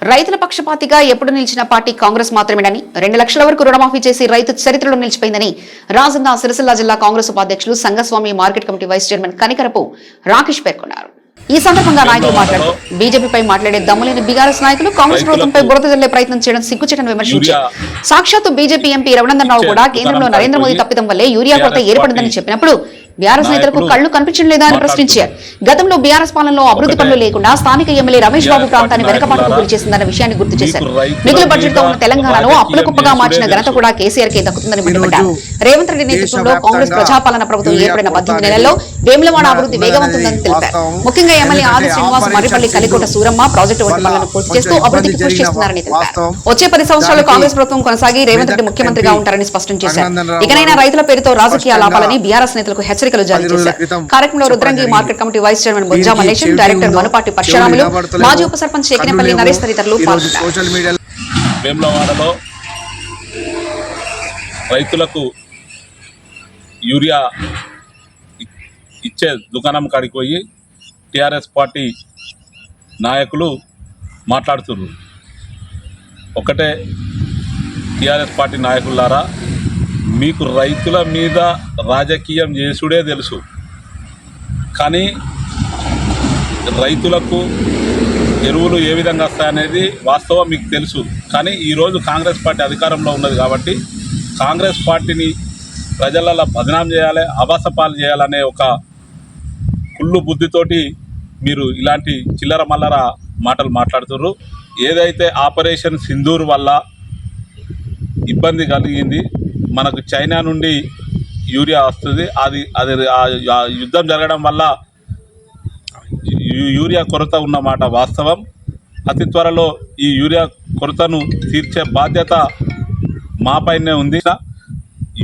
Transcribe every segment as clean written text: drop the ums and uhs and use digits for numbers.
రైతుల పక్షపాతిగా ఎప్పుడు నిలిచిన పార్టీ కాంగ్రెస్ మాత్రమేనని 2 లక్షల వరకు రుణమాఫీ చేసి రైతు చరిత్రలో నిలిచిపోయిందని రాజన్న సిరిసిల్ల జిల్లా కాంగ్రెస్ ఉపాధ్యక్షులు Sanghaswamy market committee vice chairman Kanikarapu Rakesh పేర్కొన్నారు. ఈ సందర్భంగా నాయకులు మాట్లాడుతూ బీజేపీపై మాట్లాడే దమ్ములేని బీఆర్ఎస్ నాయకులు కాంగ్రెస్ ప్రభుత్వంపై బురద జల్లే ప్రయత్నం చేయడం సిగ్గుచేటని విమర్శించారు. సాక్షాత్తు బీజేపీ ఎంపీ రఘునందన్ రావు కూడా కేంద్రంలో నరేంద్ర మోదీ తప్పిదం వల్లే యూరియా కొరత ఏర్పడిందని చెప్పినప్పుడు బీఆర్ఎస్ నేతలకు కళ్లు కనిపించడం లేదా అని ప్రశ్నించారు. గతంలో బీఆర్ఎస్ పాలనలో అభివృద్ధి పనులు లేకుండా స్థానిక ఎమ్మెల్యే రమేష్ బాబు ప్రాంతాన్ని వెనకబాటుకు గురి చేసిందన్న విషయాన్ని గుర్తు చేశారు. మిగులు బడ్జెట్ తో ఉన్న తెలంగాణలో అప్పుల కుప్పగా మార్చిన ఘనత కూడా కేసీఆర్ కే దక్కుతుందని మండిపడ్డారు. రేవంత్ రెడ్డి నేతృత్వంలో కాంగ్రెస్ ప్రజాపాలన ప్రభుత్వం ఏర్పడిన 18 నెలల్లో వేములవాడ అభివృద్ధి వేగవంతుందని తెలిపారు. ముఖ్యంగా ఎమ్మెల్యే ఆది శ్రీనివాస్, మర్రిపల్లి, కలికోట సూరమ్మ ప్రాజెక్టు వంటి పనులను పూర్తి చేస్తూ అభివృద్ధికి కృషి చేస్తున్నారని తెలిపారు. వచ్చే 10 సంవత్సరాలు కాంగ్రెస్ ప్రభుత్వం కొనసాగి రేవంత్ రెడ్డి ముఖ్యమంత్రిగా ఉంటారని స్పష్టం చేశారు. ఇకనైనా రైతుల పేరుతో రాజకీయాలు ఆపాలని బీఆర్ఎస్ నేతలకు హెచ్చరికలు జారీ చేశారు. కార్యక్రమంలో Rudrangi market committee vice chairman Bojja Mallesham, director Manupati Parasuramulu, మాజీ ఉప సర్పంచ్ ఎకినపల్లి నరేష్ తదితరులు పాల్గొన్నారు. వేములవాడలో రైతులకు యూరియా ఇచ్చే దుకాణం కాడికి పోయి టీఆర్ఎస్ పార్టీ నాయకులు మాట్లాడుతున్నారు. ఒకటే టీఆర్ఎస్ పార్టీ నాయకులారా, మీకు రైతుల మీద రాజకీయం చేసుడే తెలుసు, కానీ రైతులకు ఎరువులు ఏ విధంగా వస్తాయనేది వాస్తవం మీకు తెలుసు. కానీ ఈరోజు కాంగ్రెస్ పార్టీ అధికారంలో ఉన్నది కాబట్టి కాంగ్రెస్ పార్టీని ప్రజలలో బదనాం చేయాలి, అబాసపాలు చేయాలనే ఒక కుళ్ళు బుద్ధితోటి మీరు ఇలాంటి చిల్లర మల్లర మాటలు మాట్లాడుతున్నారు. ఏదైతే ఆపరేషన్ సింధూర్ వల్ల ఇబ్బంది కలిగింది, మనకు చైనా నుండి యూరియా వస్తుంది, అది యుద్ధం జరగడం వల్ల యూరియా కొరత ఉన్నమాట వాస్తవం. అతి త్వరలో ఈ యూరియా కొరతను తీర్చే బాధ్యత మాపైనే ఉంది.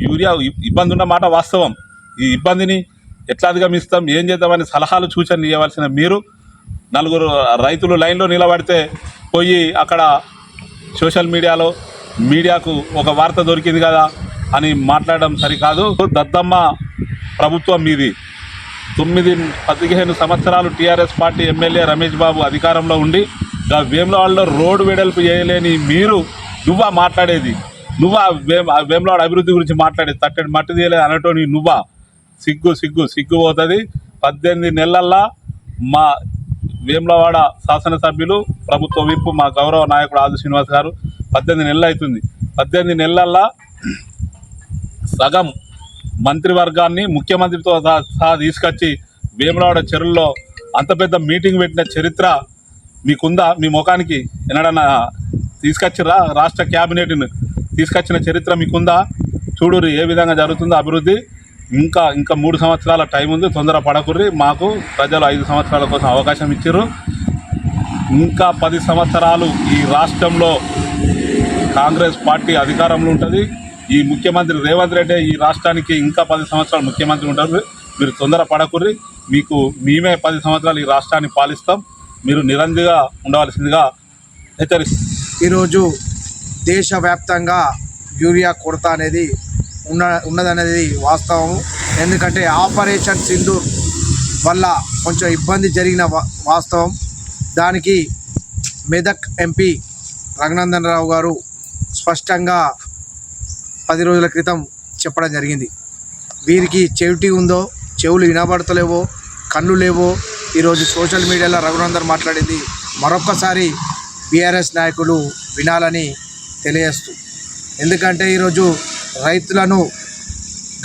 యూరియా ఇబ్బంది ఉన్నమాట వాస్తవం. ఈ ఇబ్బందిని ఎట్లా అధిగమిస్తాం, ఏం చేద్దామని సలహాలు సూచనలు ఇవ్వవలసిన మీరు 4 రైతులు లైన్లో నిలబడితే పోయి అక్కడ సోషల్ మీడియాకు ఒక వార్త దొరికింది కదా అని మాట్లాడడం సరికాదు. దద్దమ్మ ప్రభుత్వం మీది. 9-15 సంవత్సరాలు TRS party MLA Ramesh Babu అధికారంలో ఉండి వేములవాడలో రోడ్డు వెడల్పు చేయలేని మీరు నువ్వా మాట్లాడేది? నువ్వా వేములవాడ అభివృద్ధి గురించి మాట్లాడేది? తట్టడి మట్టి తీయలేదు అనటోని నువ్వా? సిగ్గు పోతుంది. 18 నెలల్లో మా వేములవాడ శాసనసభ్యులు, ప్రభుత్వ విప్పు, మా గౌరవ నాయకుడు ఆది శ్రీనివాస్ గారు 18 నెలలు అవుతుంది. 18 నెలల్లో సగం మంత్రివర్గాన్ని ముఖ్యమంత్రితో సహా తీసుకొచ్చి వేములవాడ చెరువుల్లో అంత పెద్ద మీటింగ్ పెట్టిన చరిత్ర మీకుందా? మీ ముఖానికి ఎన్నడన్నా తీసుకొచ్చిరా? రాష్ట్ర క్యాబినెట్ని తీసుకొచ్చిన చరిత్ర మీకుందా? చూడుర్రి ఏ విధంగా జరుగుతుందో అభివృద్ధి. ఇంకా 3 సంవత్సరాల టైం ఉంది, తొందర పడకుర్రి. మాకు ప్రజలు 5 సంవత్సరాల కోసం అవకాశం ఇచ్చారు. ఇంకా 10 సంవత్సరాలు ఈ రాష్ట్రంలో కాంగ్రెస్ పార్టీ అధికారంలో ఉంటుంది. ఈ ముఖ్యమంత్రి రేవంత్ రెడ్డి ఈ రాష్ట్రానికి ఇంకా 10 సంవత్సరాలు ముఖ్యమంత్రి ఉంటారు. మీరు తొందర పడకుర్రి. మేమే 10 సంవత్సరాలు ఈ రాష్ట్రాన్ని పాలిస్తాం. మీరు నిరంజగా ఉండవలసిందిగా హెచ్చరిస్తాం. ఈరోజు దేశవ్యాప్తంగా యూరియా కొరత అనేది ఉన్నదనేది వాస్తవం. ఎందుకంటే ఆపరేషన్ సింధూర్ వల్ల కొంచెం ఇబ్బంది జరిగిన వాస్తవం. దానికి మెదక్ ఎంపీ రఘునందన్ రావు గారు స్పష్టంగా 10 రోజుల క్రితం చెప్పడం జరిగింది. వీరికి చెవిటి ఉందో, చెవులు వినబడతలేవో, కళ్ళు లేవో ఈరోజు సోషల్ మీడియాలో రఘునందన్ మాట్లాడింది మరొక్కసారి బీఆర్ఎస్ నాయకులు వినాలని తెలియజేస్తూ, ఎందుకంటే ఈరోజు రైతులను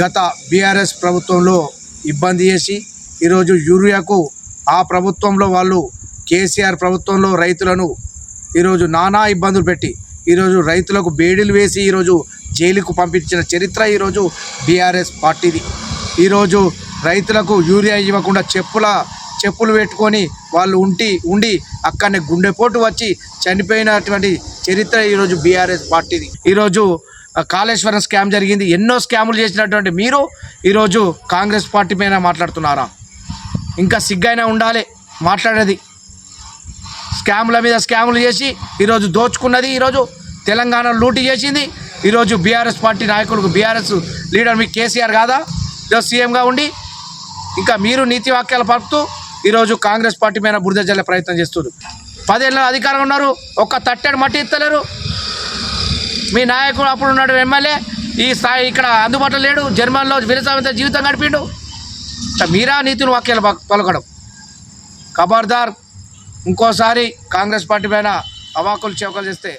గత బీఆర్ఎస్ ప్రభుత్వంలో ఇబ్బంది చేసి ఈరోజు యూరియాకు ఆ ప్రభుత్వంలో వాళ్ళు కేసీఆర్ ప్రభుత్వంలో రైతులను ఈరోజు నానా ఇబ్బందులు పెట్టి ఈరోజు రైతులకు బేడీలు వేసి ఈరోజు జైలుకు పంపించిన చరిత్ర ఈరోజు బీఆర్ఎస్ పార్టీది. ఈరోజు రైతులకు యూరియా ఇవ్వకుండా చెప్పులు పెట్టుకొని వాళ్ళు ఉండి అక్కడనే గుండెపోటు వచ్చి చనిపోయినటువంటి చరిత్ర ఈరోజు బీఆర్ఎస్ పార్టీది. ఈరోజు కాళేశ్వరం స్కామ్ జరిగింది, ఎన్నో స్కాములు చేసినటువంటి మీరు ఈరోజు కాంగ్రెస్ పార్టీ పైన మాట్లాడుతున్నారా? ఇంకా సిగ్గైనా ఉండాలి మాట్లాడేది. స్కాముల మీద స్కాములు చేసి ఈరోజు దోచుకున్నది, ఈరోజు తెలంగాణ లూటీ చేసింది. ఈరోజు బీఆర్ఎస్ పార్టీ నాయకులకు, బీఆర్ఎస్ లీడర్ మీకు కేసీఆర్ కాదా ఈరోజు సీఎంగా ఉండి? ఇంకా మీరు నీతి వాక్యాలు పలుకుతూ ఈరోజు కాంగ్రెస్ పార్టీ మీద బురద జల్లే ప్రయత్నం చేస్తున్నారు. 10 ఏళ్ళ అధికారంగా ఉన్నారు, ఒక్క తట్టెడు మట్టి ఇస్తలేరు. మీ నాయకుడు అప్పుడు ఉన్నాడు ఎమ్మెల్యే, ఈ స్థాయి ఇక్కడ అందుబాటులో లేడు, జర్మన్లో విరసామిత జీవితం గడిపిండు. మీరా నీతిని వాక్యాలు పలకడం. ఖబర్దార్, ఇంకోసారి కాంగ్రెస్ పార్టీ పైన అవాకులు చౌకలు చేస్తే